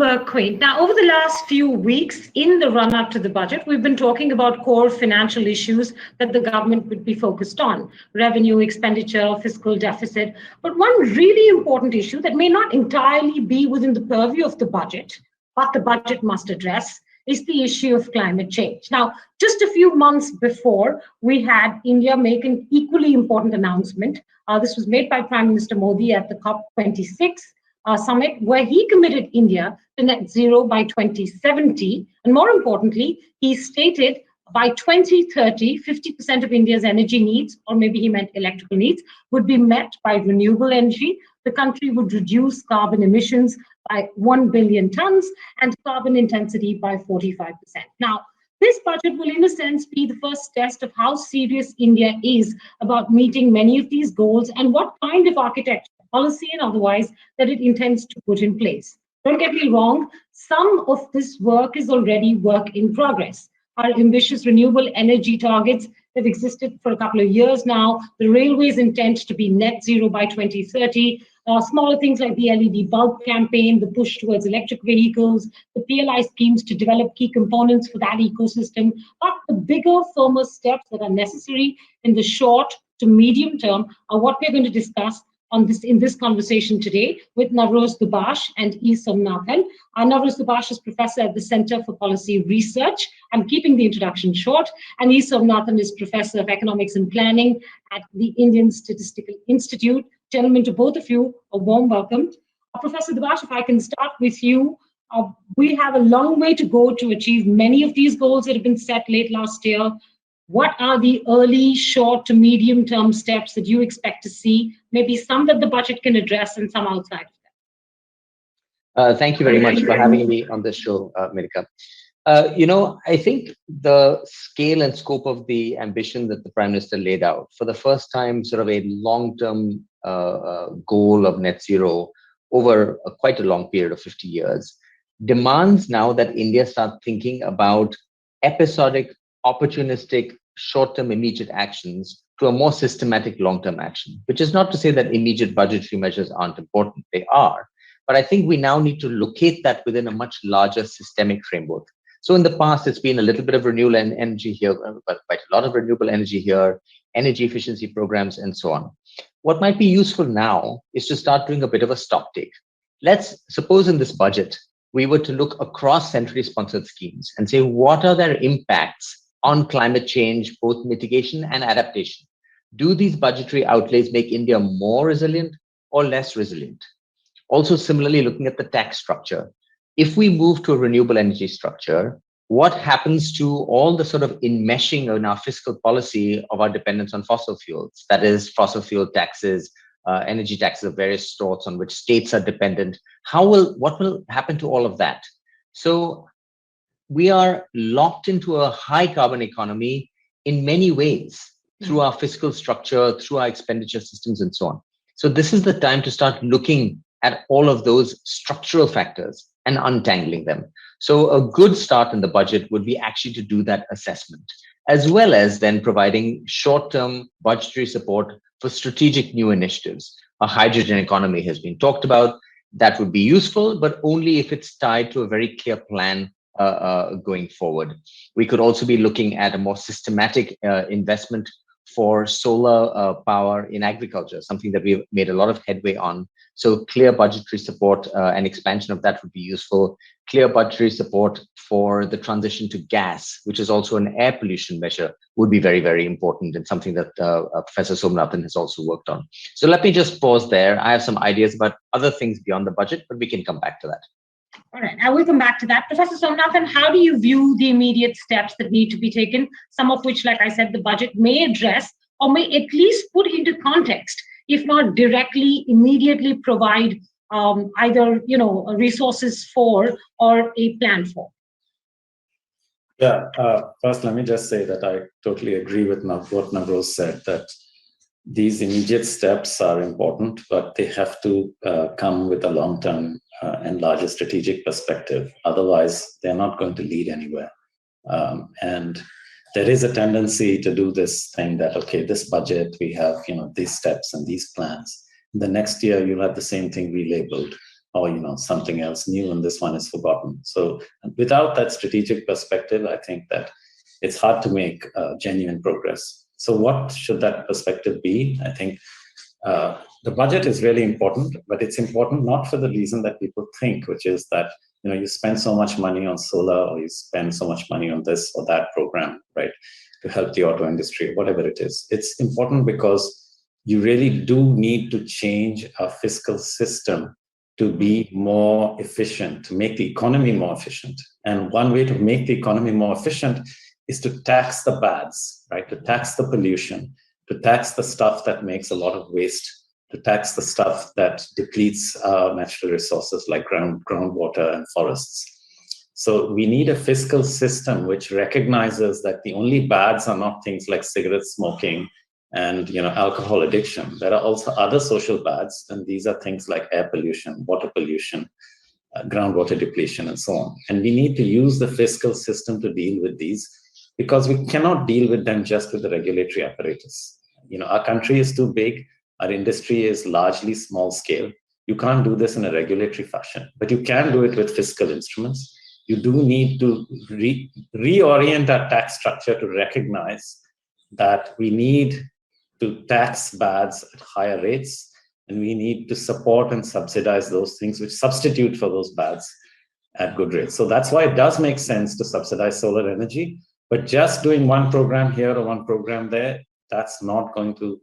BloombergQuint. Now, over the last few weeks in the run-up to the budget, we've been talking about core financial issues that the government would be focused on: revenue, expenditure, fiscal deficit. But one really important issue that may not entirely be within the purview of the budget, but the budget must address, is the issue of climate change. Now, just a few months before, we had India make an equally important announcement. This was made by Prime Minister Modi at the COP26 summit, where he committed India to net zero by 2070. And more importantly, he stated by 2030, 50% of India's energy needs, or maybe he meant electrical needs, would be met by renewable energy. The country would reduce carbon emissions by 1 billion tons and carbon intensity by 45%. Now, this budget will, in a sense, be the first test of how serious India is about meeting many of these goals and what kind of architecture, policy and otherwise, that it intends to put in place. Don't get me wrong, some of this work is already work in progress. Our ambitious renewable energy targets have existed for a couple of years now. The railways intend to be net zero by 2030. Smaller things like the LED bulb campaign, the push towards electric vehicles, the PLI schemes to develop key components for that ecosystem. But the bigger, firmer steps that are necessary in the short to medium term are what we're going to discuss in this conversation today with Navroz Dubash and E. Somanathan. Navroz Dubash is professor at the Center for Policy Research. I'm keeping the introduction short. And E. Somanathan is professor of economics and planning at the Indian Statistical Institute. Gentlemen, to both of you, a warm welcome. Professor Dubash, if I can start with you. We have a long way to go to achieve many of these goals that have been set late last year. What are the early, short to medium term steps that you expect to see? Maybe some that the budget can address and some outside of that. Thank you very much for having me on this show, Menaka. I think the scale and scope of the ambition that the Prime Minister laid out, for the first time, sort of a long-term goal of net zero over quite a long period of 50 years, demands now that India start thinking about episodic, opportunistic, short-term immediate actions to a more systematic long-term action, which is not to say that immediate budgetary measures aren't important. They are. But I think we now need to locate that within a much larger systemic framework. So in the past, it's been a little bit of renewable energy here, but quite a lot of renewable energy here, energy efficiency programs, and so on. What might be useful now is to start doing a bit of a stock take. Let's suppose in this budget, we were to look across centrally sponsored schemes and say, what are their impacts on climate change, both mitigation and adaptation? Do these budgetary outlays make India more resilient or less resilient? Also, similarly, looking at the tax structure. If we move to a renewable energy structure, what happens to all the sort of enmeshing in our fiscal policy of our dependence on fossil fuels? That is, fossil fuel taxes, energy taxes of various sorts on which states are dependent. What will happen to all of that? So we are locked into a high carbon economy in many ways through our fiscal structure, through our expenditure systems, and so on. So this is the time to start looking at all of those structural factors and untangling them. So a good start in the budget would be actually to do that assessment, as well as then providing short-term budgetary support for strategic new initiatives. A hydrogen economy has been talked about. That would be useful, but only if it's tied to a very clear plan going forward. We could also be looking at a more systematic investment for solar power in agriculture, something that we've made a lot of headway on. So clear budgetary support and expansion of that would be useful. Clear budgetary support for the transition to gas, which is also an air pollution measure, would be very, very important and something that Professor Somanathan has also worked on. So let me just pause there. I have some ideas about other things beyond the budget, but we can come back to that. All right, I will come back to that. Professor Somanathan, how do you view the immediate steps that need to be taken, some of which, like I said, the budget may address or may at least put into context, if not directly, immediately provide either resources for or a plan for? Yeah, first let me just say that I totally agree with what Navroz said, that these immediate steps are important, but they have to come with a long-term and larger strategic perspective. Otherwise, they're not going to lead anywhere. And there is a tendency to do this thing that, okay, this budget, we have these steps and these plans. The next year, you'll have the same thing relabeled. or something else new, and this one is forgotten. So without that strategic perspective, I think that it's hard to make genuine progress. So what should that perspective be? I think the budget is really important, but it's important not for the reason that people think, which is that you spend so much money on solar, or you spend so much money on this or that program, right, to help the auto industry, or whatever it is. It's important because you really do need to change our fiscal system to be more efficient, to make the economy more efficient. And one way to make the economy more efficient is to tax the bads, right? To tax the pollution, to tax the stuff that makes a lot of waste, to tax the stuff that depletes natural resources like groundwater and forests. So we need a fiscal system which recognizes that the only bads are not things like cigarette smoking and alcohol addiction. There are also other social bads, and these are things like air pollution, water pollution, groundwater depletion, and so on. And we need to use the fiscal system to deal with these, because we cannot deal with them just with the regulatory apparatus. Our country is too big. Our industry is largely small scale. You can't do this in a regulatory fashion, but you can do it with fiscal instruments. You do need to reorient our tax structure to recognize that we need to tax bads at higher rates, and we need to support and subsidize those things which substitute for those bads at good rates. So that's why it does make sense to subsidize solar energy, but just doing one program here or one program there, that's not going to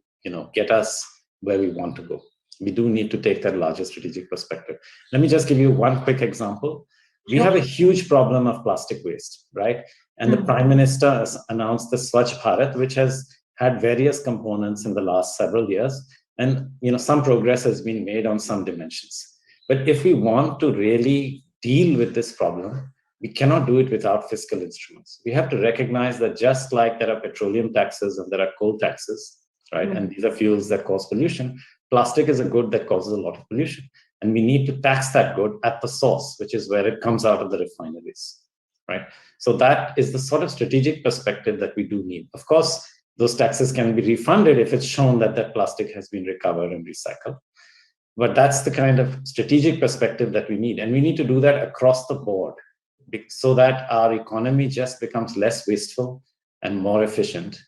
get us where we want to go. We do need to take that larger strategic perspective. Let me just give you one quick example. We have a huge problem of plastic waste, right? And the Prime Minister has announced the Swachh Bharat, which has had various components in the last several years. And some progress has been made on some dimensions. But if we want to really deal with this problem, we cannot do it without fiscal instruments. We have to recognize that just like there are petroleum taxes and there are coal taxes, right? And these are fuels that cause pollution. Plastic is a good that causes a lot of pollution. And we need to tax that good at the source, which is where it comes out of the refineries, right? So that is the sort of strategic perspective that we do need. Of course, those taxes can be refunded if it's shown that that plastic has been recovered and recycled. But that's the kind of strategic perspective that we need. And we need to do that across the board so that our economy just becomes less wasteful and more efficient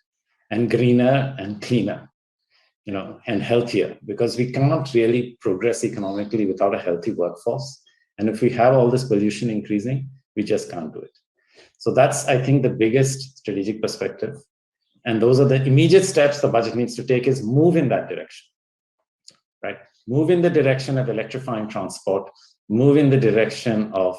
and greener and cleaner, and healthier, because we cannot really progress economically without a healthy workforce. And if we have all this pollution increasing, we just can't do it. So that's, I think, the biggest strategic perspective. And those are the immediate steps the budget needs to take, is move in that direction, right? Move in the direction of electrifying transport, move in the direction of,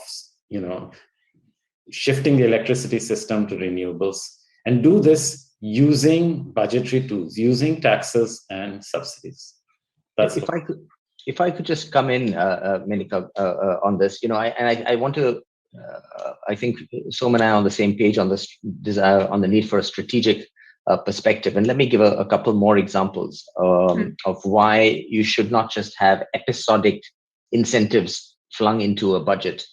shifting the electricity system to renewables, and do this using budgetary tools, using taxes and subsidies. That's if I could just come in, Menaka, on this, I want to. I think Soman and I are on the same page on this desire, on the need for a strategic perspective. And let me give a couple more examples of why you should not just have episodic incentives flung into a budget.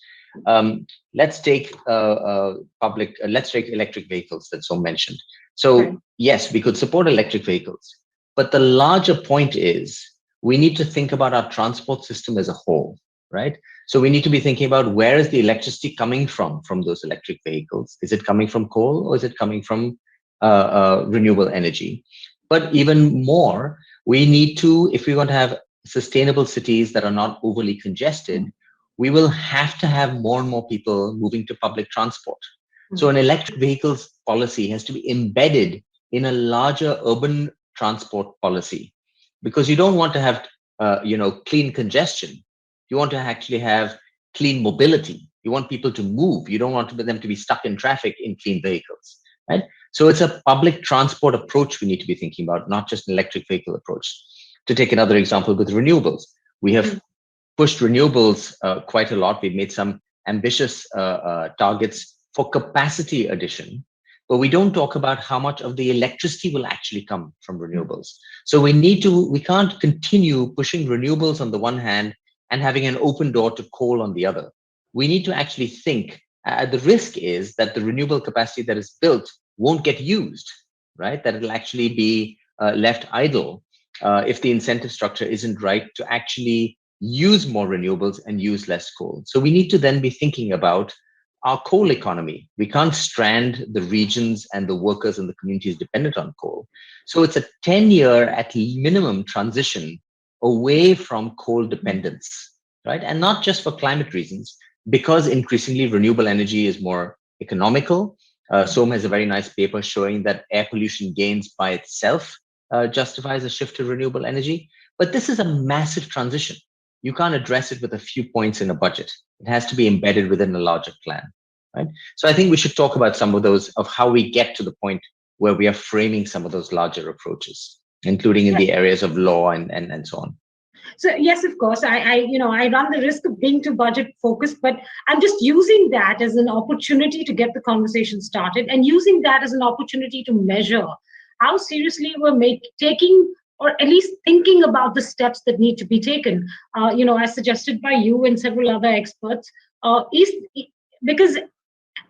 Let's take electric vehicles that Som mentioned. So yes, we could support electric vehicles, but the larger point is we need to think about our transport system as a whole, right? So we need to be thinking about, where is the electricity coming from those electric vehicles? Is it coming from coal, or is it coming from renewable energy? But even more, we need to, if we want to have sustainable cities that are not overly congested, we will have to have more and more people moving to public transport. So an electric vehicles policy has to be embedded in a larger urban transport policy, because you don't want to have, clean congestion. You want to actually have clean mobility. You want people to move. You don't want them to be stuck in traffic in clean vehicles, right? So it's a public transport approach we need to be thinking about, not just an electric vehicle approach. To take another example with renewables, we have pushed renewables quite a lot. We've made some ambitious targets for capacity addition, but we don't talk about how much of the electricity will actually come from renewables. So we can't continue pushing renewables on the one hand and having an open door to coal on the other. We need to actually think, the risk is that the renewable capacity that is built won't get used, right? That it'll actually be left idle if the incentive structure isn't right to actually use more renewables and use less coal. So we need to then be thinking about our coal economy. We can't strand the regions and the workers and the communities dependent on coal. So it's a 10-year at minimum transition away from coal dependence, right? And not just for climate reasons, because increasingly renewable energy is more economical. SOM has a very nice paper showing that air pollution gains by itself justifies a shift to renewable energy. But this is a massive transition. You can't address it with a few points in a budget. It has to be embedded within a larger plan, right? So I think we should talk about some of those, of how we get to the point where we are framing some of those larger approaches, including in the areas of law and so on. So yes, of course, I run the risk of being too budget focused, but I'm just using that as an opportunity to get the conversation started, and using that as an opportunity to measure how seriously we're taking, or at least thinking about the steps that need to be taken. As suggested by you and several other experts, is because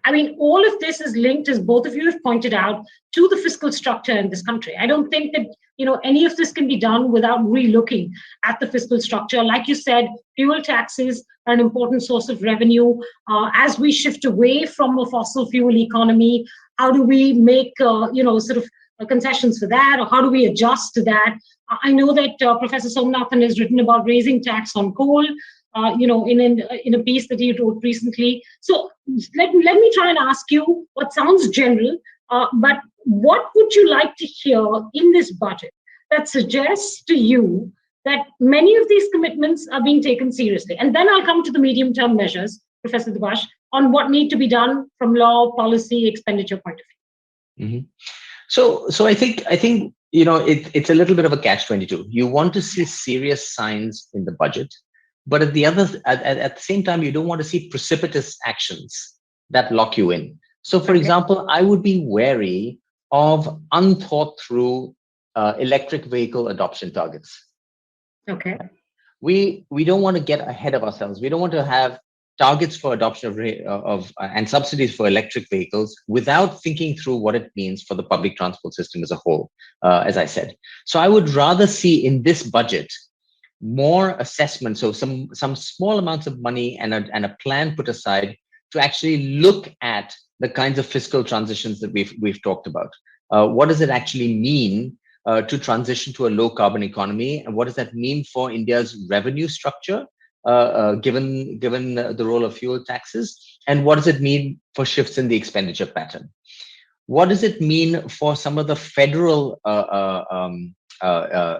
I mean, all of this is linked, as both of you have pointed out, to the fiscal structure in this country. I don't think that any of this can be done without relooking at the fiscal structure. Like you said, fuel taxes are an important source of revenue. As we shift away from a fossil fuel economy, how do we make sort of concessions for that, or how do we adjust to that? I know that Professor Somanathan has written about raising tax on coal. In a piece that he wrote recently. So let me try and ask you what sounds general, but what would you like to hear in this budget that suggests to you that many of these commitments are being taken seriously? And then I'll come to the medium-term measures, Professor Dubash, on what need to be done from law, policy, expenditure point of view. Mm-hmm. So I think it's a little bit of a catch-22. You want to see serious signs in the budget, but at the same time, you don't want to see precipitous actions that lock you in. So, for example, I would be wary of unthought through electric vehicle adoption targets. Okay. We don't want to get ahead of ourselves. We don't want to have targets for adoption of and subsidies for electric vehicles without thinking through what it means for the public transport system as a whole, as I said. So I would rather see in this budget more assessment, so some small amounts of money and a plan put aside to actually look at the kinds of fiscal transitions that we've talked about. What does it actually mean to transition to a low carbon economy, and what does that mean for India's revenue structure, given the role of fuel taxes, and what does it mean for shifts in the expenditure pattern? What does it mean for some of the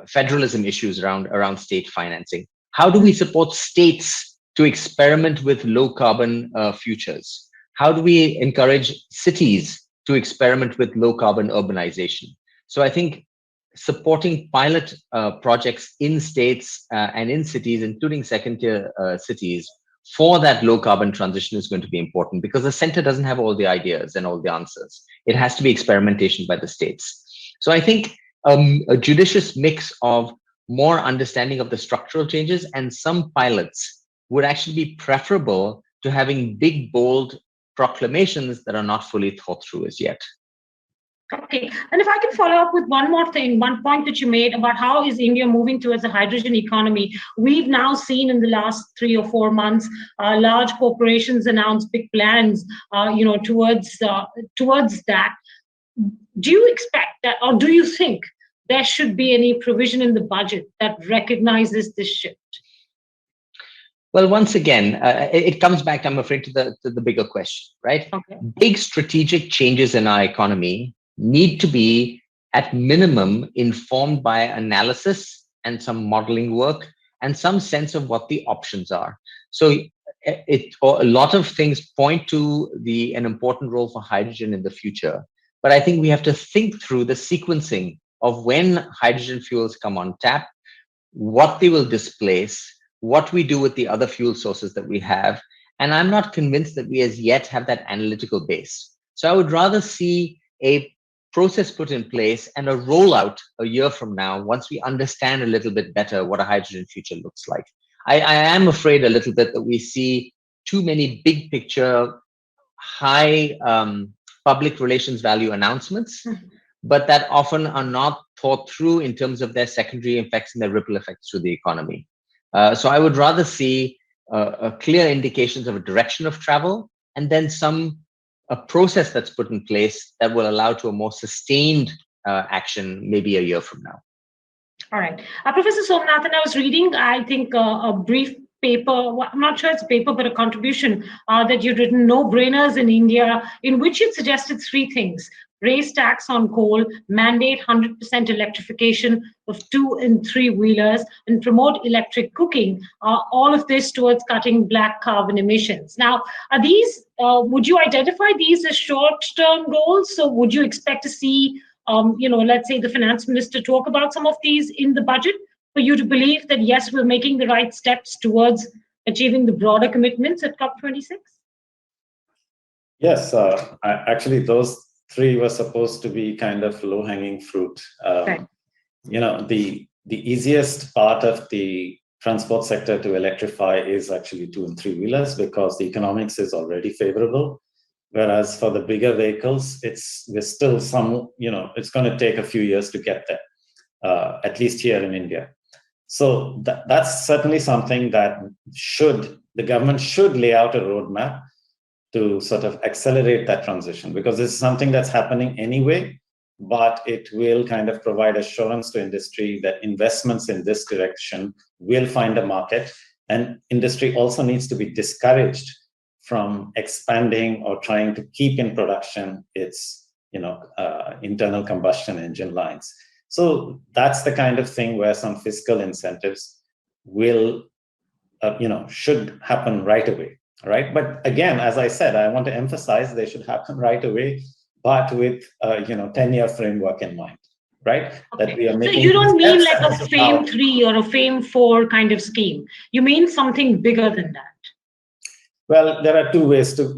federalism issues around state financing? How do we support states to experiment with low carbon futures? How do we encourage cities to experiment with low carbon urbanization? So I think supporting pilot projects in states and in cities, including second-tier cities, for that low carbon transition is going to be important, because the center doesn't have all the ideas and all the answers. It has to be experimentation by the states. So I think a judicious mix of more understanding of the structural changes and some pilots would actually be preferable to having big, bold proclamations that are not fully thought through as yet. Okay, and if I can follow up with one more thing, one point that you made about how is India moving towards a hydrogen economy. We've now seen in the last 3 or 4 months, large corporations announce big plans, towards that. Do you expect that, or do you think there should be any provision in the budget that recognizes this shift? Well, once again, it comes back, I'm afraid, to the bigger question, right? Okay. Big strategic changes in our economy need to be, at minimum, informed by analysis and some modeling work and some sense of what the options are. So a lot of things point to an important role for hydrogen in the future. But I think we have to think through the sequencing of when hydrogen fuels come on tap, what they will displace, what we do with the other fuel sources that we have. And I'm not convinced that we as yet have that analytical base. So I would rather see a process put in place and a rollout a year from now, once we understand a little bit better what a hydrogen future looks like. I am afraid a little bit that we see too many big picture, high public relations value announcements, but that often are not thought through in terms of their secondary effects and their ripple effects through the economy. So I would rather see a clear indications of a direction of travel, and then a process that's put in place that will allow to a more sustained action maybe a year from now. All right. Professor Somanathan, I was reading, I think, a brief paper, I'm not sure it's a paper, but a contribution that you'd written, No Brainers in India, in which you suggested three things: raise tax on coal, mandate 100% electrification of 2 and 3 wheelers, and promote electric cooking, all of this towards cutting black carbon emissions. Now, are these, would you identify these as short-term goals? So would you expect to see let's say the finance minister talk about some of these in the budget for you to believe that, yes, we're making the right steps towards achieving the broader commitments at COP26? Yes, actually, those three were supposed to be kind of low-hanging fruit. Right. The easiest part of the transport sector to electrify is actually 2 and 3 wheelers, because the economics is already favorable. Whereas for the bigger vehicles, there's still some, it's going to take a few years to get there, at least here in India. So that's certainly something that the government should lay out a roadmap to sort of accelerate that transition, because this is something that's happening anyway, but it will kind of provide assurance to industry that investments in this direction will find a market. And industry also needs to be discouraged from expanding or trying to keep in production its internal combustion engine lines. So that's the kind of thing where some fiscal incentives will should happen right away, right? But again, as I said, I want to emphasize they should happen right away, but with 10-year framework in mind, right? Okay. That we are making. So you don't mean like a FAME 3 or a FAME 4 kind of scheme. You mean something bigger than that. Well, there are two ways to,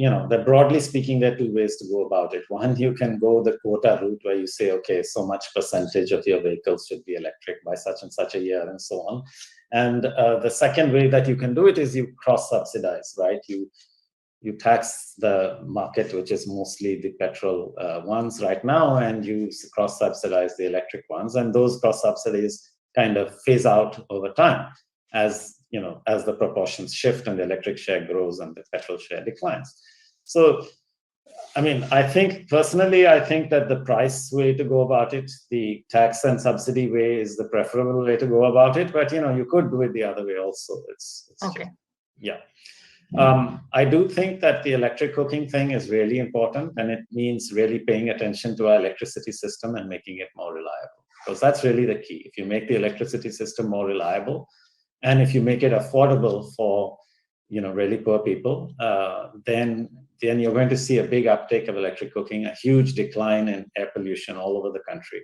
broadly speaking, there are two ways to go about it. One, you can go the quota route where you say, okay, so much percentage of your vehicles should be electric by such and such a year and so on. And the second way that you can do it is you cross-subsidize, right? You tax the market, which is mostly the petrol ones right now, and you cross-subsidize the electric ones. And those cross-subsidies kind of phase out over time as the proportions shift and the electric share grows and the petrol share declines. So, I think that the price way to go about it, the tax and subsidy way, is the preferable way to go about it. But, you could do it the other way also. It's okay. Yeah. I do think that the electric cooking thing is really important, and it means really paying attention to our electricity system and making it more reliable, because that's really the key. If you make the electricity system more reliable, and if you make it affordable for, really poor people, then you're going to see a big uptake of electric cooking, a huge decline in air pollution all over the country,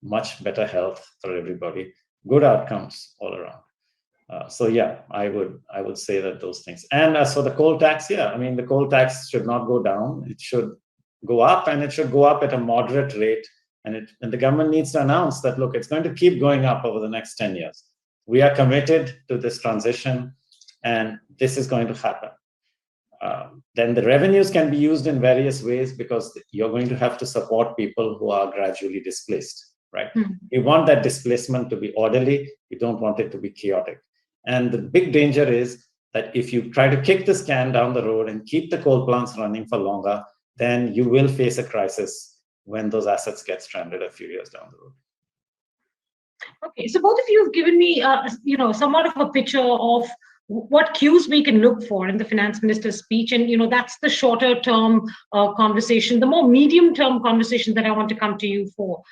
much better health for everybody, good outcomes all around. So yeah, I would say that those things. And as for the coal tax, the coal tax should not go down. It should go up, and it should go up at a moderate rate. And the government needs to announce that, look, it's going to keep going up over the next 10 years. We are committed to this transition, and this is going to happen. Then the revenues can be used in various ways, because you're going to have to support people who are gradually displaced, right? You want that displacement to be orderly. You don't want it to be chaotic. And the big danger is that if you try to kick this can down the road and keep the coal plants running for longer, then you will face a crisis when those assets get stranded a few years down the road. Okay, so both of you have given me, somewhat of a picture of what cues we can look for in the finance minister's speech, and that's the shorter term conversation. The more medium term conversation that I want to come to you for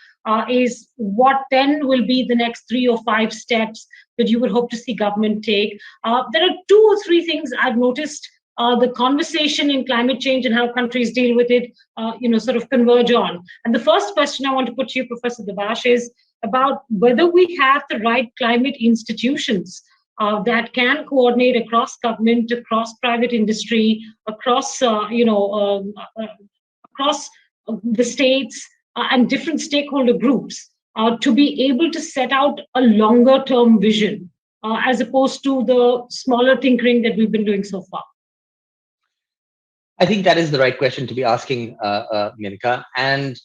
is what then will be the next 3 or 5 steps that you would hope to see government take. There are 2 or 3 things I've noticed the conversation in climate change and how countries deal with it, sort of converge on. And the first question I want to put to you, Professor Dubash, is about whether we have the right climate institutions that can coordinate across government, across private industry, across across the states and different stakeholder groups to be able to set out a longer term vision as opposed to the smaller tinkering that we've been doing so far. I think that is the right question to be asking, Menaka. And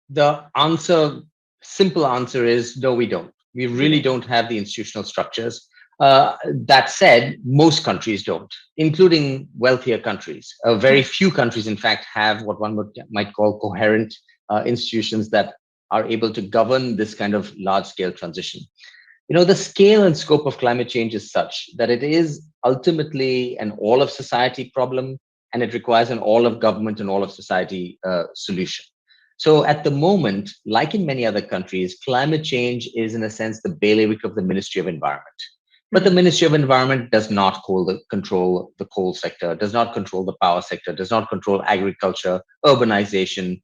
the simple answer is no, we don't. We really don't have the institutional structures. That said, most countries don't, including wealthier countries. Very few countries, in fact, have what one might call coherent institutions that are able to govern this kind of large-scale transition. The scale and scope of climate change is such that it is ultimately an all of society problem, and it requires an all of government and all of society solution. So at the moment, like in many other countries, climate change is in a sense the bailiwick of the Ministry of Environment. But the Ministry of Environment does not control the coal sector, does not control the power sector, does not control agriculture, urbanization,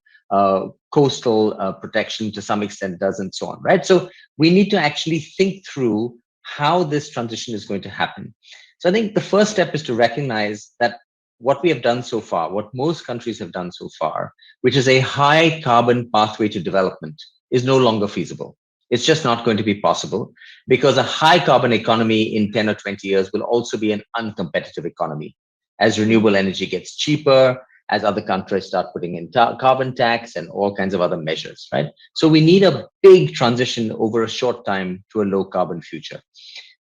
coastal protection to some extent does, and so on, right? So we need to actually think through how this transition is going to happen. So I think the first step is to recognize that what we have done so far, what most countries have done so far, which is a high carbon pathway to development, is no longer feasible. It's just not going to be possible because a high carbon economy in 10 or 20 years will also be an uncompetitive economy. As renewable energy gets cheaper, as other countries start putting in carbon tax and all kinds of other measures, right? So we need a big transition over a short time to a low carbon future.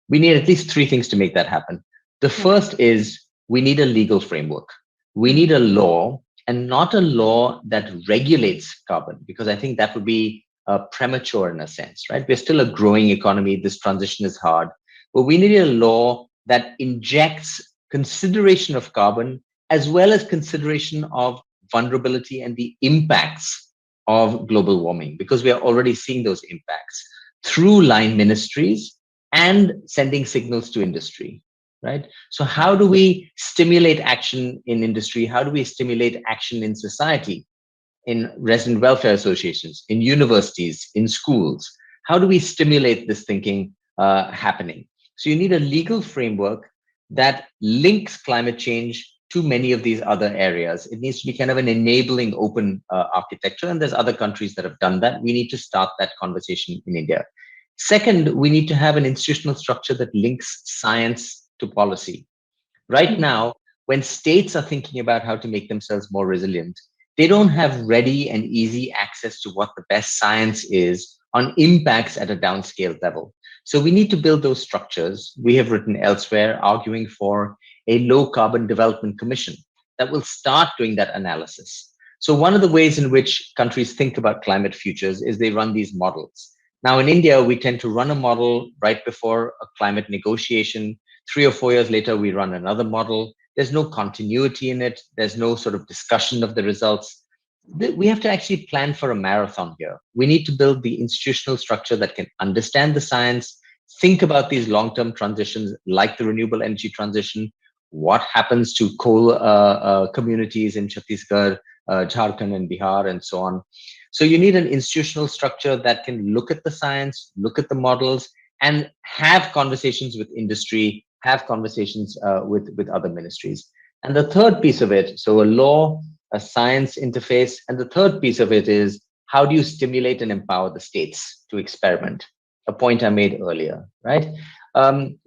We need at least three things to make that happen. The first is we need a legal framework. We need a law, and not a law that regulates carbon, because I think that would be premature in a sense, right? We're still a growing economy. This transition is hard, but we need a law that injects consideration of carbon as well as consideration of vulnerability and the impacts of global warming, because we are already seeing those impacts through line ministries and sending signals to industry, right? So how do we stimulate action in industry? How do we stimulate action in society, in resident welfare associations, in universities, in schools? How do we stimulate this thinking happening? So you need a legal framework that links climate change to many of these other areas. It needs to be kind of an enabling open architecture, and there's other countries that have done that. We need to start that conversation in India. Second, we need to have an institutional structure that links science to policy. Right now, when states are thinking about how to make themselves more resilient, they don't have ready and easy access to what the best science is on impacts at a downscale level. So we need to build those structures. We have written elsewhere arguing for a low carbon development commission that will start doing that analysis. So one of the ways in which countries think about climate futures is they run these models. Now in India, we tend to run a model right before a climate negotiation. 3 or 4 years later, we run another model. There's no continuity in it. There's no sort of discussion of the results. We have to actually plan for a marathon here. We need to build the institutional structure that can understand the science, think about these long-term transitions like the renewable energy transition, what happens to coal communities in Chhattisgarh, Jharkhand and Bihar and so on. So you need an institutional structure that can look at the science, look at the models, and have conversations with industry, have conversations with other ministries. And the third piece of it, so a law, a science interface, and the third piece of it is how do you stimulate and empower the states to experiment? A point I made earlier, right?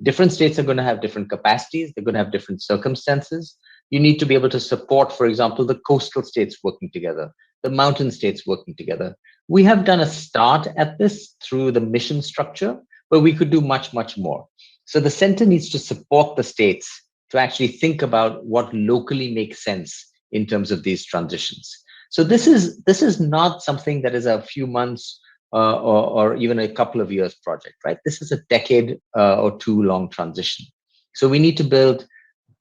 Different states are going to have different capacities. They're going to have different circumstances. You need to be able to support, for example, the coastal states working together, the mountain states working together. We have done a start at this through the mission structure, but we could do much, much more. So the center needs to support the states to actually think about what locally makes sense in terms of these transitions. So this is not something that is a few months or even a couple of years project, right? This is a decade or two long transition. So we need to build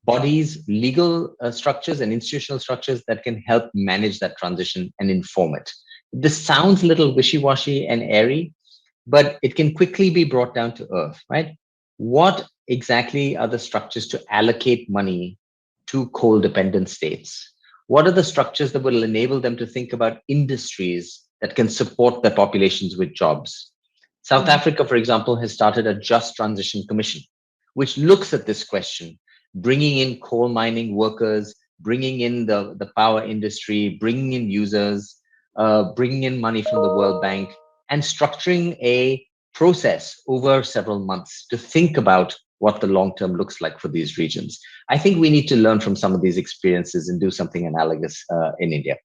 bodies, legal structures and institutional structures that can help manage that transition and inform it. This sounds a little wishy-washy and airy, but it can quickly be brought down to earth, right? What exactly are the structures to allocate money to coal-dependent states? What are the structures that will enable them to think about industries that can support their populations with jobs? South Africa, for example, has started a Just Transition Commission, which looks at this question, bringing in coal mining workers, bringing in the power industry, bringing in users, bringing in money from the World Bank, and structuring a process over several months to think about what the long term looks like for these regions. I think we need to learn from some of these experiences and do something analogous in India.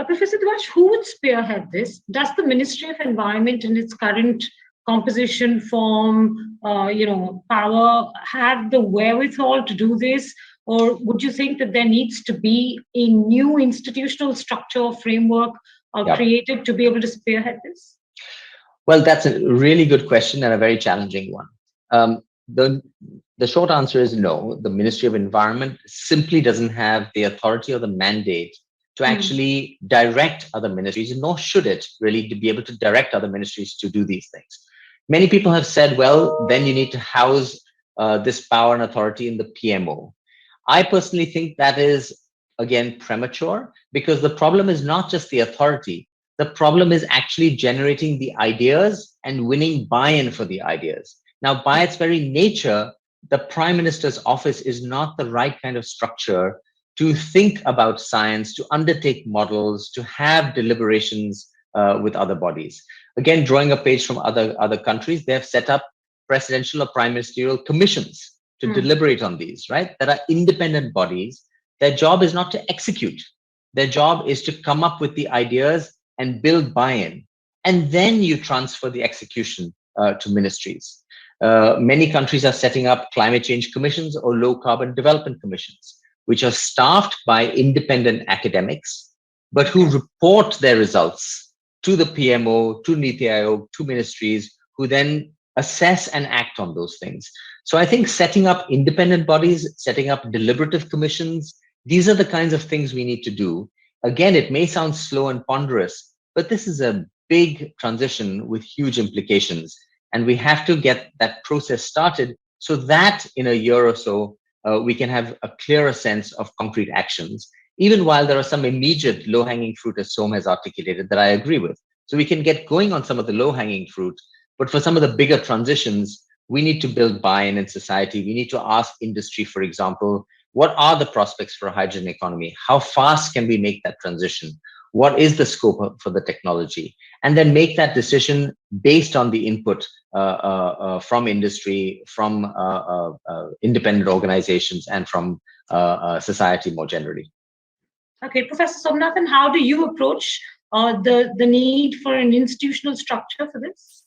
Professor Dubash, who would spearhead this? Does the Ministry of Environment in its current composition, form, power have the wherewithal to do this? Or would you think that there needs to be a new institutional structure or framework created to be able to spearhead this? Well, that's a really good question and a very challenging one. The short answer is no. The Ministry of Environment simply doesn't have the authority or the mandate to actually direct other ministries, nor should it really to be able to direct other ministries to do these things. Many people have said, well, then you need to house this power and authority in the PMO. I personally think that is, again, premature, because the problem is not just the authority. The problem is actually generating the ideas and winning buy-in for the ideas. Now, by its very nature, the Prime Minister's office is not the right kind of structure to think about science, to undertake models, to have deliberations with other bodies. Again, drawing a page from other countries, they have set up presidential or prime ministerial commissions to deliberate on these, right? That are independent bodies. Their job is not to execute. Their job is to come up with the ideas and build buy-in. And then you transfer the execution to ministries. Many countries are setting up climate change commissions or low carbon development commissions, which are staffed by independent academics, but who report their results to the PMO, to Niti Aayog, to ministries, who then assess and act on those things. So I think setting up independent bodies, setting up deliberative commissions, these are the kinds of things we need to do. Again, it may sound slow and ponderous, but this is a big transition with huge implications. And we have to get that process started so that in a year or so, we can have a clearer sense of concrete actions, even while there are some immediate low-hanging fruit, as Som has articulated, that I agree with. So we can get going on some of the low-hanging fruit, but for some of the bigger transitions, we need to build buy-in in society. We need to ask industry, for example, what are the prospects for a hydrogen economy? How fast can we make that transition? What is the scope for the technology? And then make that decision based on the input from industry, from independent organizations, and from society more generally. Okay, Professor Somanathan, how do you approach the need for an institutional structure for this?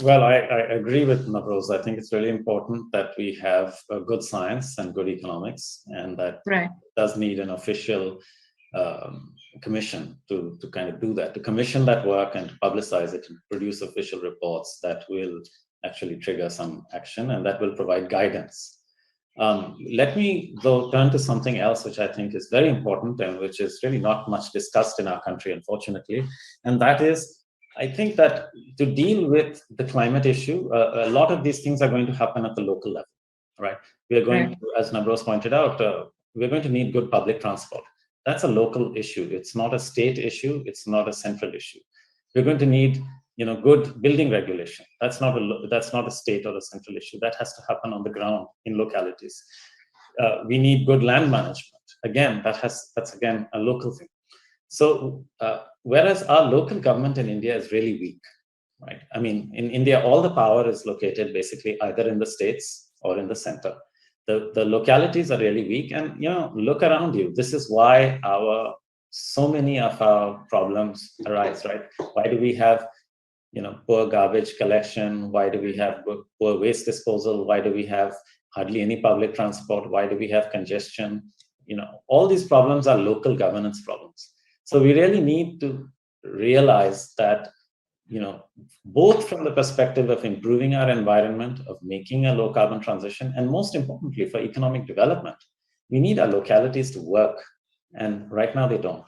Well, I agree with Navroz. I think it's really important that we have good science and good economics, and that does need an official commission to kind of do that, to commission that work and to publicize it and produce official reports that will actually trigger some action and that will provide guidance. Let me, though, turn to something else which I think is very important and which is really not much discussed in our country, unfortunately, and that is, I think that to deal with the climate issue, a lot of these things are going to happen at the local level, right? We are going to, as Navroz pointed out, we're going to need good public transport. That's a local issue. It's not a state issue. It's not a central issue. We're going to need, good building regulation. That's not a state or a central issue. That has to happen on the ground in localities. We need good land management. Again, that's again a local thing. So whereas our local government in India is really weak, right? I mean, in India, all the power is located basically either in the states or in the center. The localities are really weak, and look around you. This is why so many of our problems arise, right? Why do we have poor garbage collection? Why do we have poor waste disposal? Why do we have hardly any public transport? Why do we have congestion? All these problems are local governance problems. So we really need to realize that, both from the perspective of improving our environment, of making a low carbon transition, and most importantly for economic development, we need our localities to work. And right now they don't.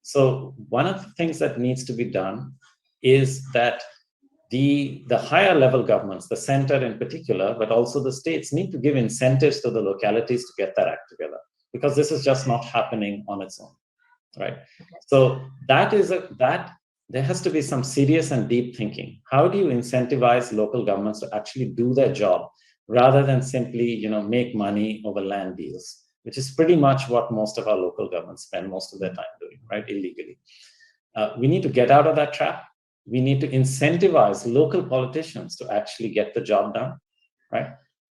So one of the things that needs to be done is that the higher level governments, the center in particular, but also the states, need to give incentives to the localities to get their act together, because this is just not happening on its own, right? So there has to be some serious and deep thinking. How do you incentivize local governments to actually do their job rather than simply, make money over land deals, which is pretty much what most of our local governments spend most of their time doing, right, illegally. We need to get out of that trap. We need to incentivize local politicians to actually get the job done, right?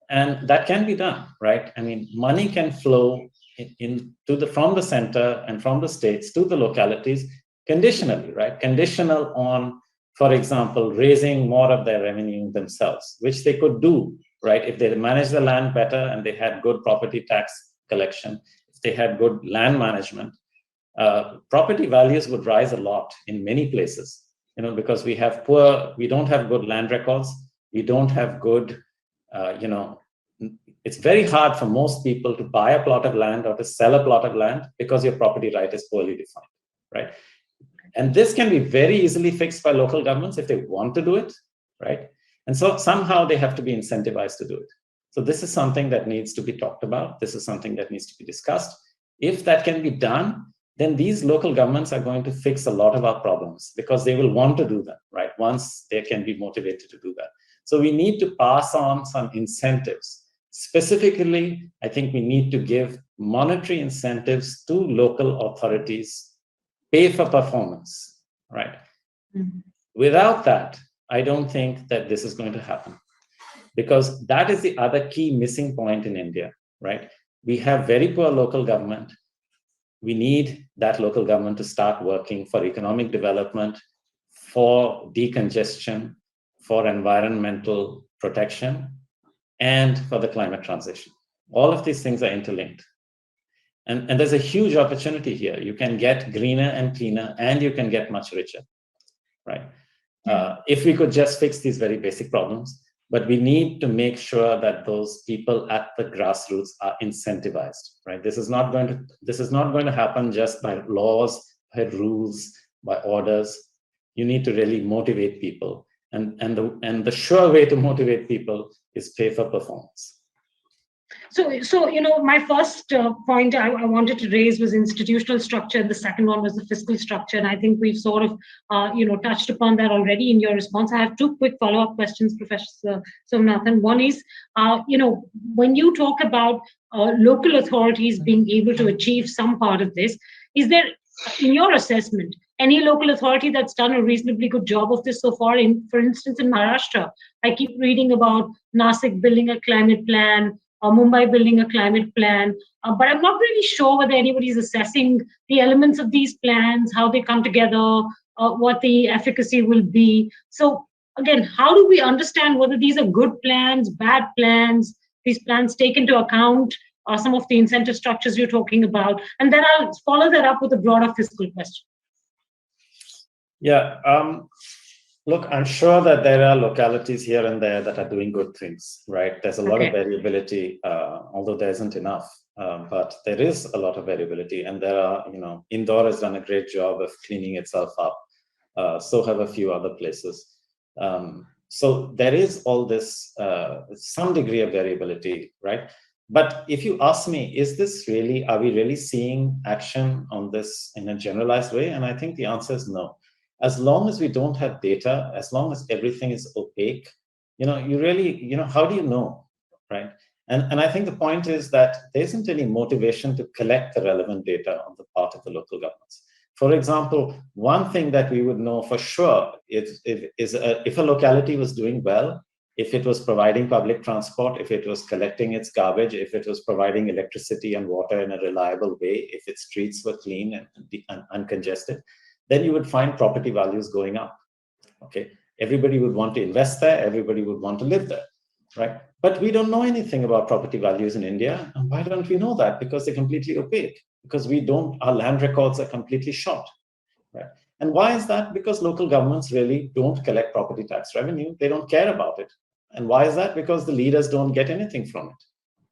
And that can be done, right? I mean, money can flow from the center and from the states to the localities conditionally, right? Conditional on for example, raising more of their revenue themselves, which they could do, right? If they manage the land better and they had good property tax collection, if they had good land management, property values would rise a lot in many places, because we don't have good land records. We don't have good, it's very hard for most people to buy a plot of land or to sell a plot of land because your property right is poorly defined, right? And this can be very easily fixed by local governments if they want to do it, right? And so somehow they have to be incentivized to do it. So this is something that needs to be talked about. This is something that needs to be discussed. If that can be done, then these local governments are going to fix a lot of our problems because they will want to do that, right? Once they can be motivated to do that. So we need to pass on some incentives. Specifically, I think we need to give monetary incentives to local authorities, pay for performance, right? Mm-hmm. Without that, I don't think that this is going to happen, because that is the other key missing point in India, right? We have very poor local government. We need that local government to start working for economic development, for decongestion, for environmental protection, and for the climate transition. All of these things are interlinked. And there's a huge opportunity here. You can get greener and cleaner, and you can get much richer, right? If we could just fix these very basic problems, but we need to make sure that those people at the grassroots are incentivized, right? This is not going to happen just by laws, by rules, by orders. You need to really motivate people, and the sure way to motivate people is pay for performance. So my first point I wanted to raise was institutional structure. The second one was the fiscal structure. And I think we've sort of, touched upon that already in your response. I have two quick follow-up questions, Professor Somanathan. One is, when you talk about local authorities being able to achieve some part of this, is there, in your assessment, any local authority that's done a reasonably good job of this so far? For instance, in Maharashtra, I keep reading about Nasik building a climate plan, or Mumbai building a climate plan, but I'm not really sure whether anybody's assessing the elements of these plans, how they come together, what the efficacy will be. So again, how do we understand whether these are good plans, bad plans, these plans take into account some of the incentive structures you're talking about? And then I'll follow that up with a broader fiscal question. Yeah. Look, I'm sure that there are localities here and there that are doing good things, right? There's a lot of variability, although there isn't enough, but there is a lot of variability. And there are, Indore has done a great job of cleaning itself up. So have a few other places. So there is all this, some degree of variability, right? But if you ask me, are we really seeing action on this in a generalized way? And I think the answer is no. As long as we don't have data, as long as everything is opaque, you really, how do you know, right? And I think the point is that there isn't any motivation to collect the relevant data on the part of the local governments. For example, one thing that we would know for sure is if a locality was doing well, if it was providing public transport, if it was collecting its garbage, if it was providing electricity and water in a reliable way, if its streets were clean and uncongested, then you would find property values going up, okay? Everybody would want to invest there, everybody would want to live there, right? But we don't know anything about property values in India. And why don't we know that? Because they're completely opaque, because our land records are completely short, right? And why is that? Because local governments really don't collect property tax revenue. They don't care about it. And why is that? Because the leaders don't get anything from it,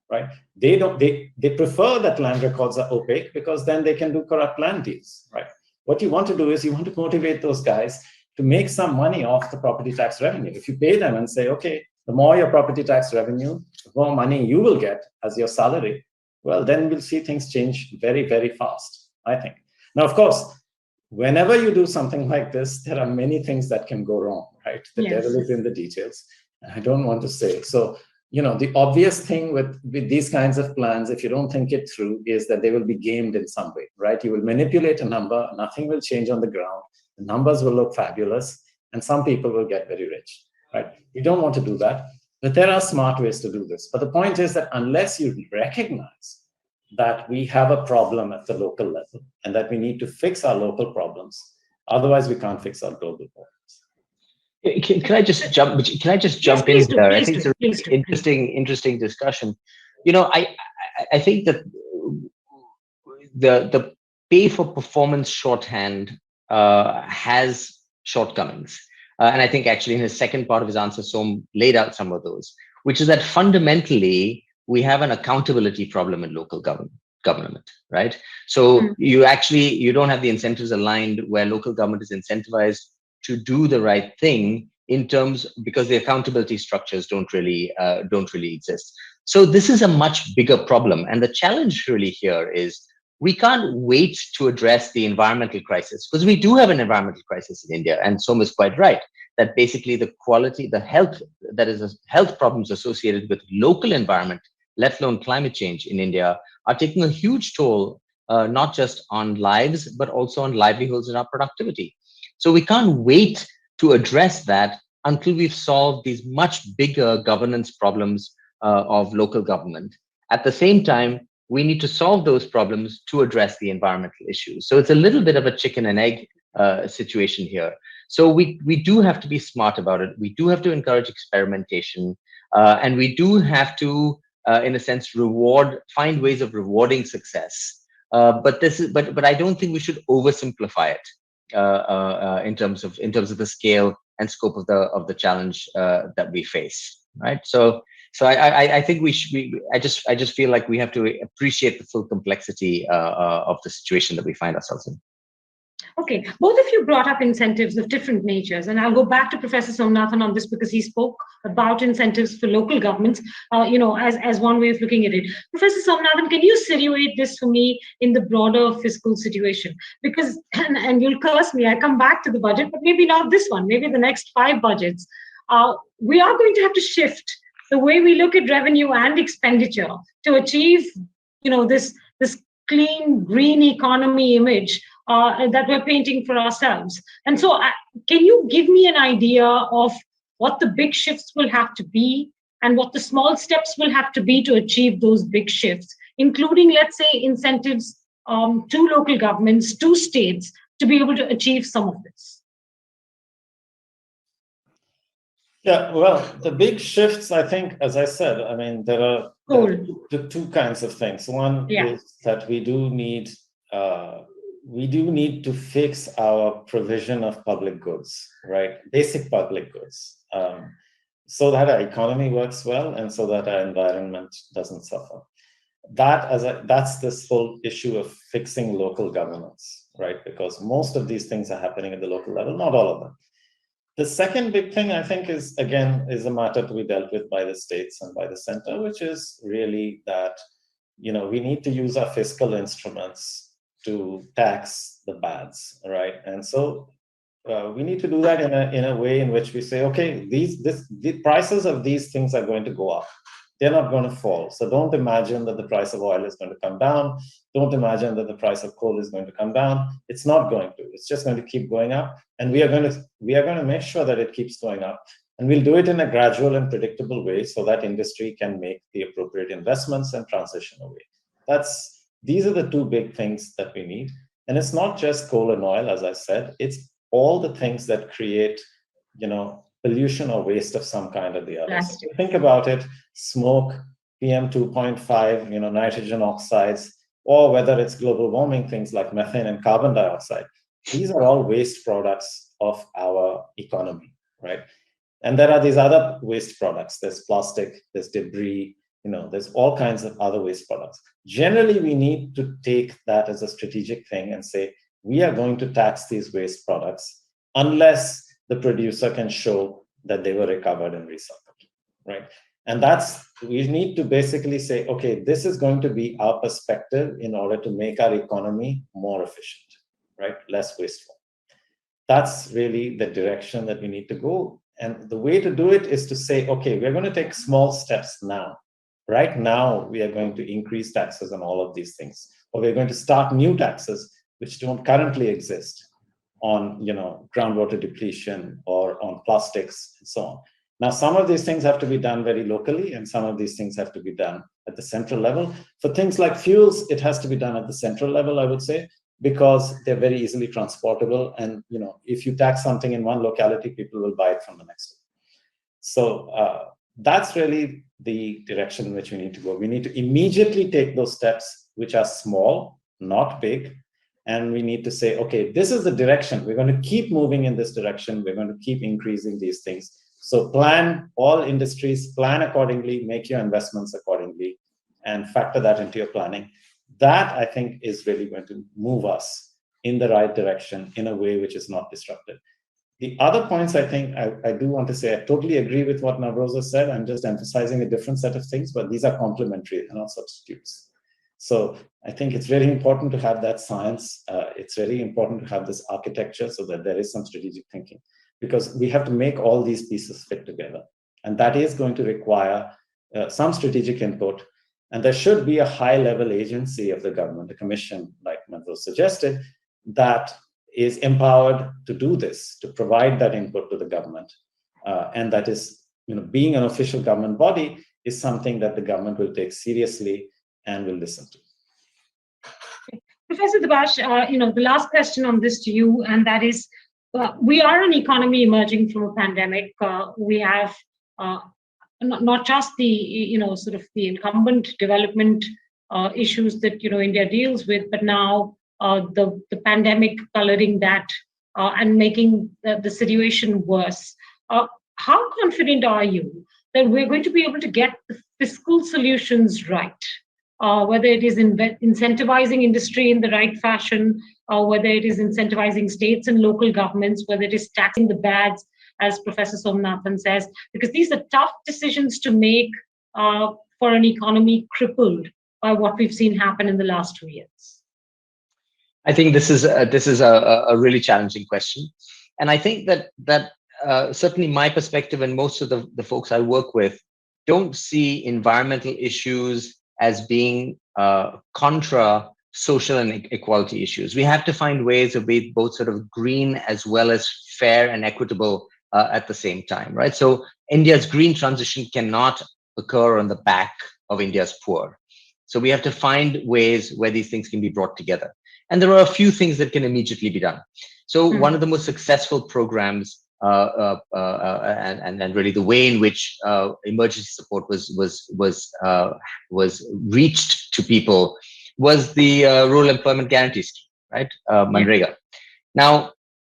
right? They prefer that land records are opaque because then they can do corrupt land deals, right? What you want to do is you want to motivate those guys to make some money off the property tax revenue. If you pay them and say, okay, the more your property tax revenue, the more money you will get as your salary, well, then we'll see things change very, very fast, I think. Now, of course, whenever you do something like this, there are many things that can go wrong, right? The devil is in the details. I don't want to say. So, the obvious thing with these kinds of plans, if you don't think it through, is that they will be gamed in some way, right? You will manipulate a number, nothing will change on the ground, the numbers will look fabulous, and some people will get very rich, right? We don't want to do that, but there are smart ways to do this. But the point is that unless you recognize that we have a problem at the local level and that we need to fix our local problems, otherwise we can't fix our global problems. Can I just jump? Can I just jump in please do, here? I please think do, it's a please really do, please do. interesting discussion. I think that the pay for performance shorthand has shortcomings, and I think actually in his second part of his answer, Som laid out some of those, which is that fundamentally we have an accountability problem in local government, right? So you don't have the incentives aligned where local government is incentivized to do the right thing in terms, because the accountability structures don't really exist. So this is a much bigger problem, and the challenge really here is we can't wait to address the environmental crisis, because we do have an environmental crisis in India, and Som is quite right that basically the health problems associated with local environment, let alone climate change in India, are taking a huge toll, not just on lives, but also on livelihoods and our productivity. So we can't wait to address that until we've solved these much bigger governance problems of local government. At the same time, we need to solve those problems to address the environmental issues. So it's a little bit of a chicken and egg situation here. So we do have to be smart about it. We do have to encourage experimentation, and we do have to, in a sense, find ways of rewarding success. But I don't think we should oversimplify it in terms of the scale and scope of the challenge that we face. Right. So I think I just feel like we have to appreciate the full complexity of the situation that we find ourselves in. Okay, both of you brought up incentives of different natures, and I'll go back to Professor Somanathan on this because he spoke about incentives for local governments, as one way of looking at it. Professor Somanathan, can you situate this for me in the broader fiscal situation? Because, and you'll curse me, I come back to the budget, but maybe not this one, maybe the next 5 budgets. We are going to have to shift the way we look at revenue and expenditure to achieve, this clean, green economy image that we're painting for ourselves. And so can you give me an idea of what the big shifts will have to be and what the small steps will have to be to achieve those big shifts, including, let's say, incentives to local governments, to states, to be able to achieve some of this? Yeah, well, the big shifts, I think, as I said, I mean, there are two kinds of things. One is that we do need to fix our provision of public goods, right? Basic public goods, so that our economy works well and so that our environment doesn't suffer. That's this whole issue of fixing local governance, right? Because most of these things are happening at the local level, not all of them. The second big thing, I think, is a matter to be dealt with by the states and by the center, which is really that, we need to use our fiscal instruments to tax the bads, right? And so we need to do that in a way in which we say, okay, the prices of these things are going to go up. They're not going to fall. So don't imagine that the price of oil is going to come down. Don't imagine that the price of coal is going to come down. It's not going to. It's just going to keep going up. And we are going to make sure that it keeps going up. And we'll do it in a gradual and predictable way so that industry can make the appropriate investments and transition away. These are the two big things that we need. And it's not just coal and oil, as I said. It's all the things that create, pollution or waste of some kind or the other. So think about it: smoke, PM 2.5, nitrogen oxides, or whether it's global warming, things like methane and carbon dioxide. These are all waste products of our economy, right? And there are these other waste products. There's plastic, there's debris, there's all kinds of other waste products. Generally, we need to take that as a strategic thing and say, we are going to tax these waste products unless the producer can show that they were recovered and recycled, right? And we need to basically say, okay, this is going to be our perspective in order to make our economy more efficient, right? Less wasteful. That's really the direction that we need to go. And the way to do it is to say, okay, we're going to take small steps now. Right now, we are going to increase taxes on all of these things, or we're going to start new taxes which don't currently exist on, groundwater depletion or on plastics and so on. Now, some of these things have to be done very locally, and some of these things have to be done at the central level. For things like fuels, it has to be done at the central level, I would say. because they're very easily transportable. And if you tax something in one locality, people will buy it from the next one. So that's really the direction in which we need to go. We need to immediately take those steps, which are small, not big. And we need to say, okay, this is the direction. We're going to keep moving in this direction. We're going to keep increasing these things. So plan, all industries, plan accordingly, make your investments accordingly, and factor that into your planning. That, I think, is really going to move us in the right direction in a way which is not disruptive. The other points, I think, I do want to say, I totally agree with what Navroz has said. I'm just emphasizing a different set of things, but these are complementary, they're not substitutes. So I think it's very important to have that science. It's very important to have this architecture so that there is some strategic thinking, because we have to make all these pieces fit together. And that is going to require some strategic input. And there should be a high-level agency of the government, the commission, like Navroz suggested, that is empowered to do this, to provide that input to the government. And that is, being an official government body is something that the government will take seriously and will listen to. Professor Dubash, the last question on this to you, and that is, we are an economy emerging from a pandemic. We have not just the, sort of the incumbent development issues that, India deals with, but now the pandemic coloring that and making the situation worse. How confident are you that we're going to be able to get the fiscal solutions right? Whether it is incentivizing industry in the right fashion, or whether it is incentivizing states and local governments, whether it is taxing the bads, as Professor Somanathan says, because these are tough decisions to make for an economy crippled by what we've seen happen in the last 2 years. I think this is a really challenging question, and I think that certainly my perspective and most of the folks I work with don't see environmental issues as being contra social and equality issues. We have to find ways of being both sort of green as well as fair and equitable at the same time, right? So India's green transition cannot occur on the back of India's poor. So we have to find ways where these things can be brought together. And there are a few things that can immediately be done. So one of the most successful programs and really the way in which emergency support was reached to people was the Rural Employment Guarantee Scheme, right? Manrega. Now,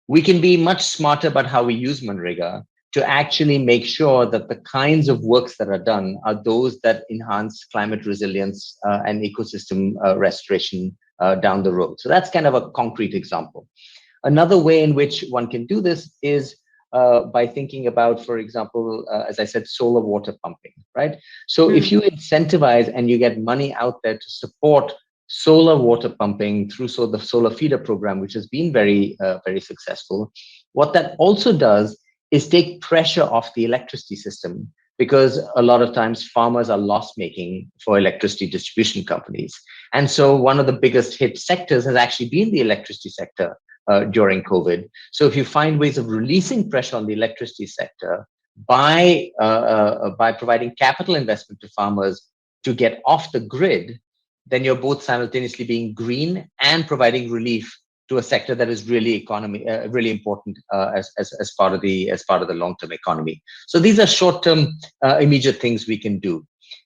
we can be much smarter about how we use Manrega to actually make sure that the kinds of works that are done are those that enhance climate resilience and ecosystem restoration down the road. So that's kind of a concrete example. Another way in which one can do this is by thinking about, for example, as I said, solar water pumping, right? So if you incentivize and you get money out there to support solar water pumping through the solar feeder program, which has been very, very successful, what that also does is take pressure off the electricity system, because a lot of times farmers are loss-making for electricity distribution companies. And so one of the biggest hit sectors has actually been the electricity sector during COVID. So if you find ways of releasing pressure on the electricity sector by providing capital investment to farmers to get off the grid, then you're both simultaneously being green and providing relief to a sector that is really really important as part of the long-term economy. So these are short-term, immediate things we can do.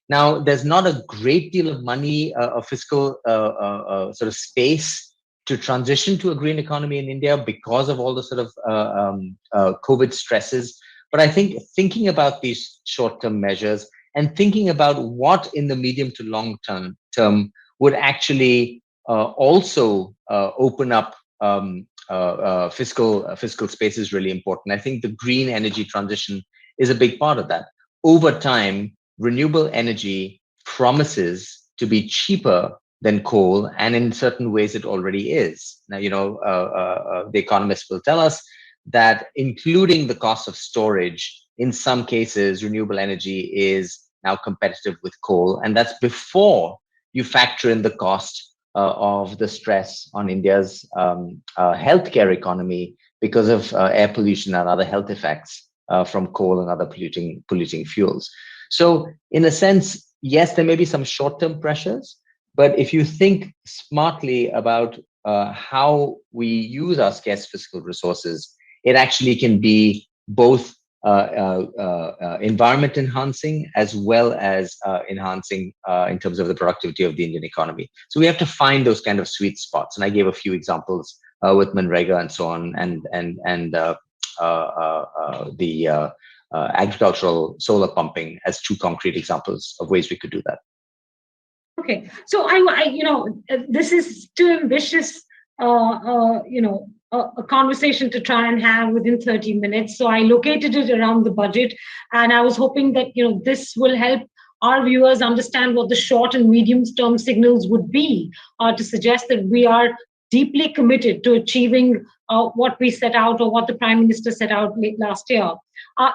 Now, there's not a great deal of money or fiscal sort of space to transition to a green economy in India because of all the sort of COVID stresses. But I think thinking about these short-term measures and thinking about what in the medium to long term would actually also open up fiscal space is really important. I think the green energy transition is a big part of that. Over time, renewable energy promises to be cheaper than coal, and in certain ways it already is. Now, the economists will tell us that including the cost of storage, in some cases, renewable energy is now competitive with coal, and that's before you factor in the cost of the stress on India's healthcare economy because of air pollution and other health effects from coal and other polluting fuels. So in a sense, yes, there may be some short-term pressures, but if you think smartly about how we use our scarce fiscal resources, it actually can be both environment enhancing as well as enhancing in terms of the productivity of the Indian economy. So we have to find those kind of sweet spots. And I gave a few examples with Manrega and so on, and the agricultural solar pumping as two concrete examples of ways we could do that. Okay, so this is too ambitious, a conversation to try and have within 30 minutes. So I located it around the budget, and I was hoping that this will help our viewers understand what the short and medium term signals would be to suggest that we are deeply committed to achieving what we set out or what the Prime Minister set out late last year.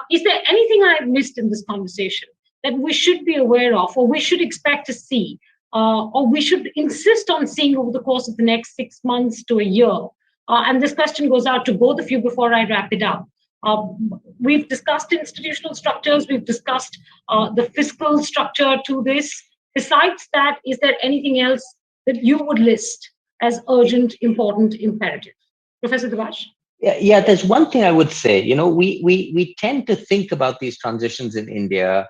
Is there anything I've missed in this conversation that we should be aware of, or we should expect to see, or we should insist on seeing over the course of the next 6 months to a year? And this question goes out to both of you before I wrap it up. We've discussed institutional structures, we've discussed the fiscal structure to this. Besides that, is there anything else that you would list as urgent, important, imperative? Professor Dubash? Yeah, there's one thing I would say. We tend to think about these transitions in India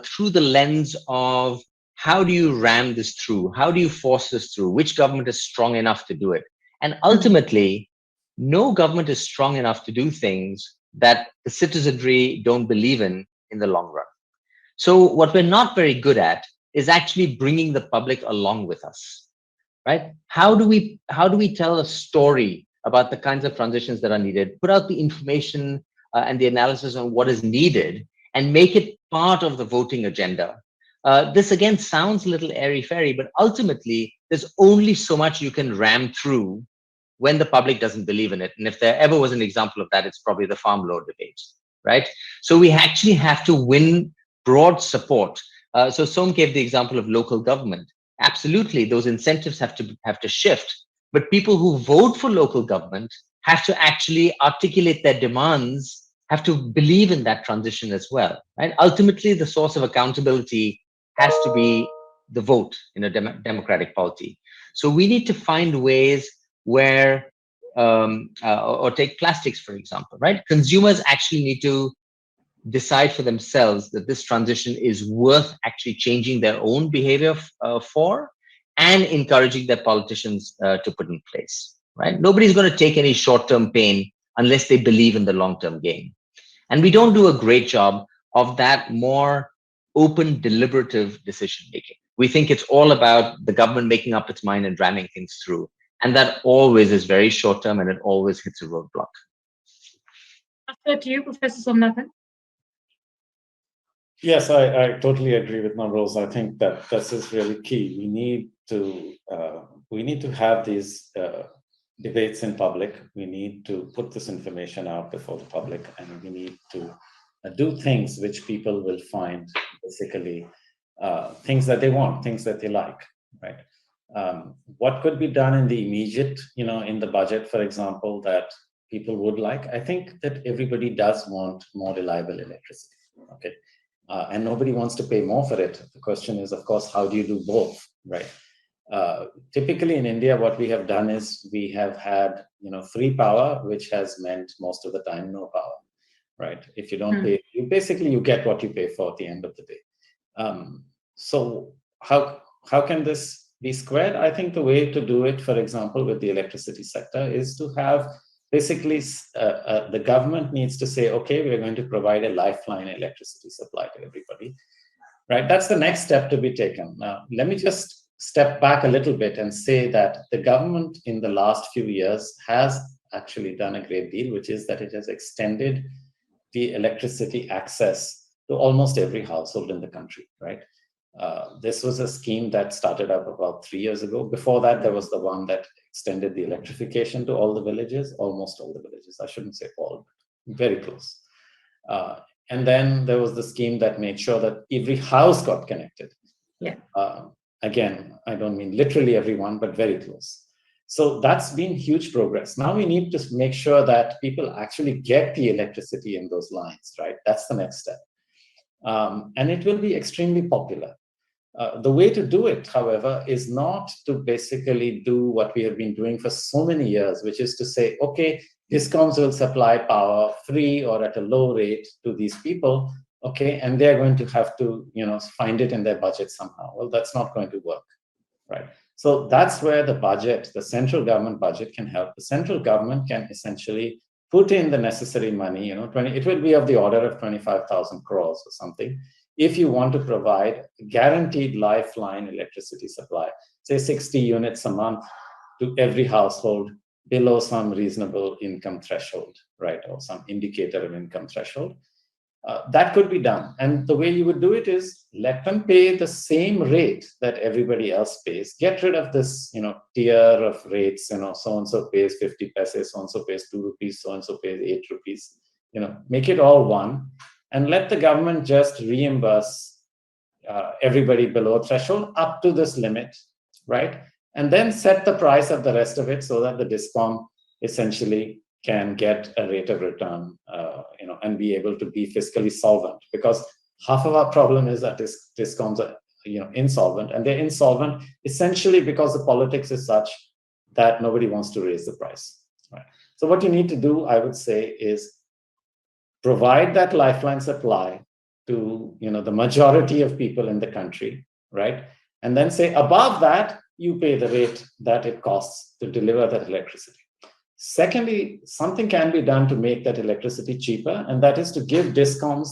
through the lens of how do you ram this through? How do you force this through? Which government is strong enough to do it? And ultimately, no government is strong enough to do things that the citizenry don't believe in the long run. So what we're not very good at is actually bringing the public along with us, right? How do we tell a story about the kinds of transitions that are needed, put out the information and the analysis on what is needed, and make it part of the voting agenda? This again sounds a little airy-fairy, but ultimately there's only so much you can ram through when the public doesn't believe in it. And if there ever was an example of that, it's probably the farm law debate, right? So we actually have to win broad support. So Som gave the example of local government. Absolutely, those incentives have to shift, but people who vote for local government have to actually articulate their demands, have to believe in that transition as well, right? Ultimately, the source of accountability has to be the vote in a democratic polity. So we need to find ways where, or take plastics, for example, right? Consumers actually need to decide for themselves that this transition is worth actually changing their own behavior for, and encouraging their politicians to put in place, right? Nobody's going to take any short-term pain unless they believe in the long-term gain. And we don't do a great job of that more open, deliberative decision-making. We think it's all about the government making up its mind and ramming things through. And that always is very short-term, and it always hits a roadblock. After to you, Professor Somanathan. Yes, I totally agree with Navroz. I think that this is really key. We need to have these debates in public. We need to put this information out before the public, and we need to do things which people will find basically things that they want, things that they like, right? What could be done in the immediate, in the budget, for example, that people would like? I think that everybody does want more reliable electricity, okay? And nobody wants to pay more for it. The question is, of course, how do you do both, right? Typically in India, what we have done is we have had, free power, which has meant most of the time no power, right? If you don't pay, you get what you pay for at the end of the day. So how can this be squared? I think the way to do it, for example, with the electricity sector, is to have basically the government needs to say, okay, we're going to provide a lifeline electricity supply to everybody, right? That's the next step to be taken. Now, let me just step back a little bit and say that the government in the last few years has actually done a great deal, which is that it has extended the electricity access to almost every household in the country, right? This was a scheme that started up about 3 years ago. Before that, there was the one that extended the electrification to all the villages, almost all the villages. I shouldn't say all, but very close. And then there was the scheme that made sure that every house got connected. Yeah. Again, I don't mean literally everyone, but very close. So that's been huge progress. Now we need to make sure that people actually get the electricity in those lines, right? That's the next step. And it will be extremely popular. The way to do it, however, is not to basically do what we have been doing for so many years, which is to say, okay, discoms will supply power free or at a low rate to these people, okay, and they're going to have to, find it in their budget somehow. Well, that's not going to work, right? So that's where the budget, the central government budget, can help. The central government can essentially put in the necessary money, it will be of the order of 25,000 crores or something, if you want to provide guaranteed lifeline electricity supply, say 60 units a month to every household below some reasonable income threshold, right, or some indicator of income threshold. That could be done. And the way you would do it is let them pay the same rate that everybody else pays. Get rid of this, tier of rates, so-and-so pays 50 pesos, so-and-so pays 2 rupees, so-and-so pays 8 rupees. Make it all one and let the government just reimburse everybody below a threshold up to this limit, right? And then set the price of the rest of it so that the discom essentially can get a rate of return, and be able to be fiscally solvent. Because half of our problem is that discoms are, insolvent, and they're insolvent essentially because the politics is such that nobody wants to raise the price. Right? So what you need to do, I would say, is provide that lifeline supply to, the majority of people in the country, right? And then say above that, you pay the rate that it costs to deliver that electricity. Secondly, something can be done to make that electricity cheaper, and that is to give discoms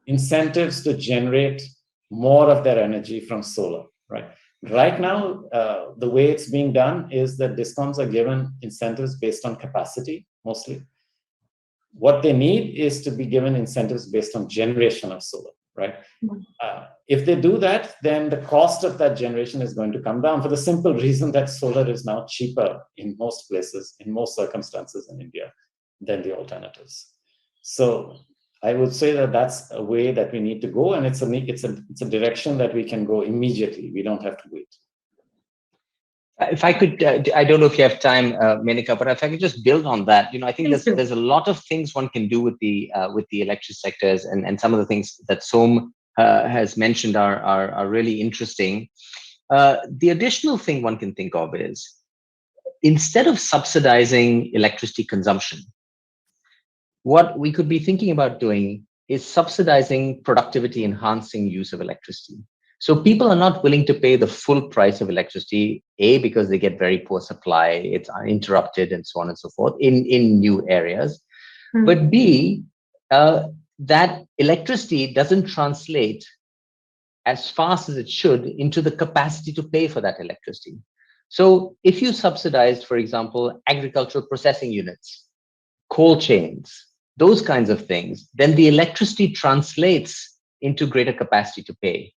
incentives to generate more of their energy from solar, right? Right now, the way it's being done is that discoms are given incentives based on capacity, mostly. What they need is to be given incentives based on generation of solar, right? If they do that, then the cost of that generation is going to come down for the simple reason that solar is now cheaper in most places, in most circumstances in India, than the alternatives. So I would say that that's a way that we need to go, and it's a direction that we can go immediately. We don't have to wait. If I could, I don't know if you have time, Menaka, but if I could just build on that, I think there's a lot of things one can do with the electric sectors, and some of the things that Som has mentioned are really interesting. The additional thing one can think of is, instead of subsidizing electricity consumption, what we could be thinking about doing is subsidizing productivity enhancing use of electricity. So people are not willing to pay the full price of electricity, A, because they get very poor supply, it's uninterrupted, and so on and so forth in new areas. But B, that electricity doesn't translate as fast as it should into the capacity to pay for that electricity. So if you subsidized, for example, agricultural processing units, cold chains, those kinds of things, then the electricity translates into greater capacity to pay.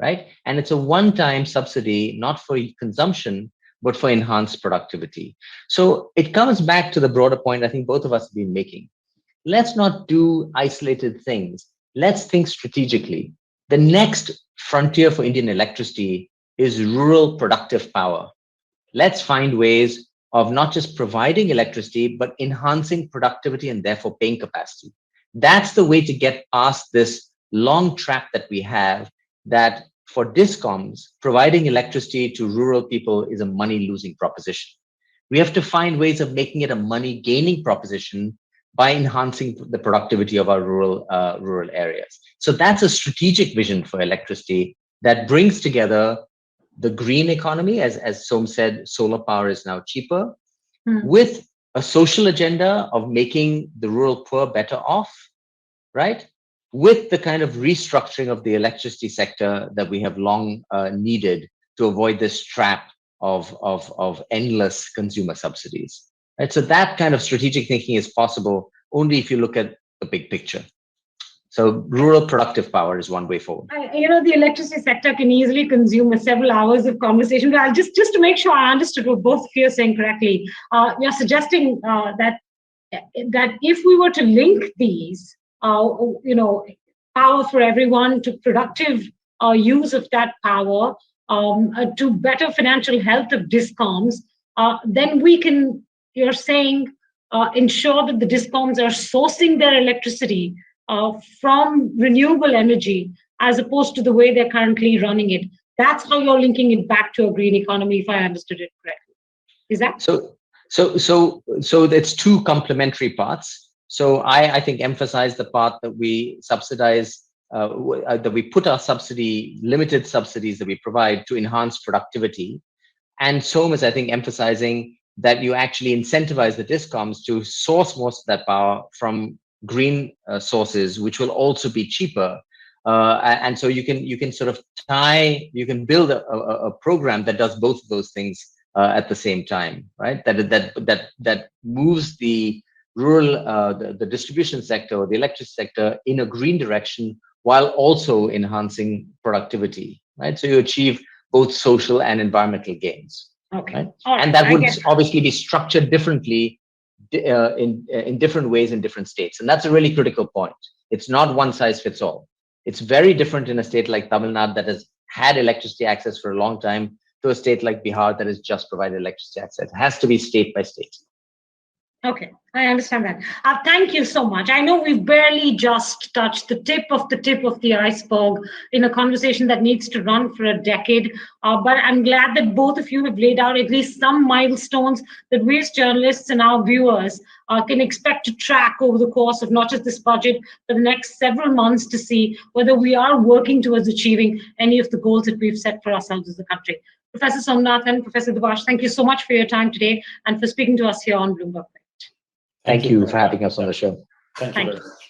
Right? And it's a one-time subsidy, not for consumption, but for enhanced productivity. So it comes back to the broader point I think both of us have been making. Let's not do isolated things. Let's think strategically. The next frontier for Indian electricity is rural productive power. Let's find ways of not just providing electricity, but enhancing productivity and therefore paying capacity. That's the way to get past this long trap that we have, that for discoms, providing electricity to rural people is a money-losing proposition. We have to find ways of making it a money-gaining proposition by enhancing the productivity of our rural areas. So that's a strategic vision for electricity that brings together the green economy, as Som said, solar power is now cheaper, with a social agenda of making the rural poor better off, right? With the kind of restructuring of the electricity sector that we have long needed to avoid this trap of endless consumer subsidies. Right? So that kind of strategic thinking is possible only if you look at the big picture. So rural productive power is one way forward. The electricity sector can easily consume several hours of conversation. But I'll just to make sure I understood what both of you are saying correctly, you're suggesting that if we were to link these, power for everyone to productive use of that power, to better financial health of discoms, then we can, you're saying, ensure that the discoms are sourcing their electricity from renewable energy as opposed to the way they're currently running it. That's how you're linking it back to a green economy, if I understood it correctly. Is that? So it's two complementary parts. So I think emphasize the part that we subsidize, that we put our limited subsidies that we provide to enhance productivity. And Som is, I think, emphasizing that you actually incentivize the discoms to source most of that power from green sources, which will also be cheaper. And so you can sort of build a program that does both of those things at the same time, right? That moves the rural, the distribution sector or the electric sector in a green direction while also enhancing productivity, right? So you achieve both social and environmental gains. Okay. Right? All right. And that would obviously be structured differently in different ways in different states. And that's a really critical point. It's not one size fits all. It's very different in a state like Tamil Nadu that has had electricity access for a long time to a state like Bihar that has just provided electricity access. It has to be state by state. Okay, I understand that. Thank you so much. I know we've barely just touched the tip of the iceberg in a conversation that needs to run for a decade. But I'm glad that both of you have laid out at least some milestones that we as journalists and our viewers can expect to track over the course of not just this budget, but the next several months to see whether we are working towards achieving any of the goals that we've set for ourselves as a country. Professor Somanathan, Professor Dubash, thank you so much for your time today and for speaking to us here on Bloomberg. Thank you for having us on the show. Thank you very much.